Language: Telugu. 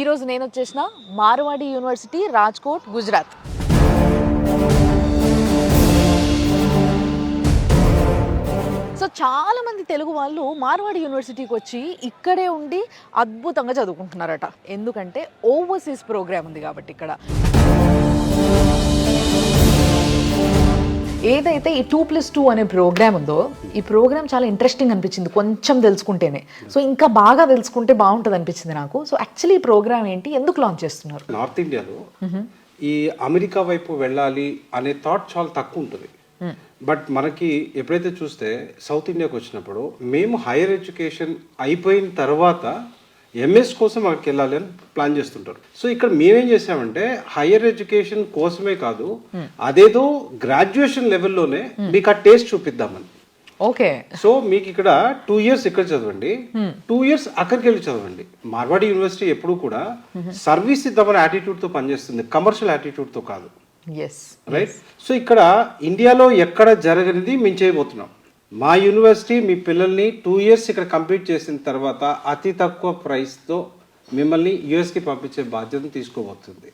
ఈరోజు నేను వచ్చేసిన మార్వాడి యూనివర్సిటీ, రాజ్కోట్, గుజరాత్. సో చాలా మంది తెలుగు వాళ్ళు మార్వాడి యూనివర్సిటీకి వచ్చి ఇక్కడే ఉండి అద్భుతంగా చదువుకుంటున్నారట. ఎందుకంటే ఓవర్సీస్ ప్రోగ్రామ్ ఉంది కాబట్టి ఇక్కడ. ఏదైతే ఈ 2+2 అనే ప్రోగ్రామ్ ఉందో, ఈ ప్రోగ్రామ్ చాలా ఇంట్రెస్టింగ్ అనిపించింది కొంచెం తెలుసుకుంటేనే. సో ఇంకా బాగా తెలుసుకుంటే బాగుంటుంది అనిపించింది నాకు. సో యాక్చువల్లీ ఈ ప్రోగ్రామ్ ఏంటి, ఎందుకు లాంచ్ చేస్తున్నారు? నార్త్ ఇండియాలో ఈ అమెరికా వైపు వెళ్ళాలి అనే థాట్ చాలా తక్కువ ఉంటుంది. బట్ మనకి ఎప్పుడైతే చూస్తే సౌత్ ఇండియాకి వచ్చినప్పుడు మేము హైయర్ ఎడ్యుకేషన్ అయిపోయిన తర్వాత ఎంఎస్ కోసం అక్కడికి వెళ్ళాలి అని ప్లాన్ చేస్తుంటారు. సో ఇక్కడ మేమేం చేసామంటే హైయర్ ఎడ్యుకేషన్ కోసమే కాదు, అదేదో గ్రాడ్యుయేషన్ లెవెల్లోనే మీకు ఆ టేస్ట్ చూపిద్దామని. ఓకే. సో మీకు ఇక్కడ 2 years ఇక్కడ చదవండి, 2 years అక్కడికి వెళ్ళి చదవండి. మార్వాడి యూనివర్సిటీ ఎప్పుడు కూడా సర్వీస్ ఇద్దామనే యాటిట్యూడ్ తో పనిచేస్తుంది, కమర్షియల్ యాటిట్యూడ్ తో కాదు. రైట్. సో ఇక్కడ ఇండియాలో ఎక్కడ జరగనిది మేము చేయబోతున్నాం. మా యూనివర్సిటీ మీ పిల్లల్ని 2 years ఇక్కడ కంప్లీట్ చేసిన తర్వాత అతి తక్కువ ప్రైస్తో మిమ్మల్ని యుఎస్కి పంపించే బాధ్యతను తీసుకోబోతుంది.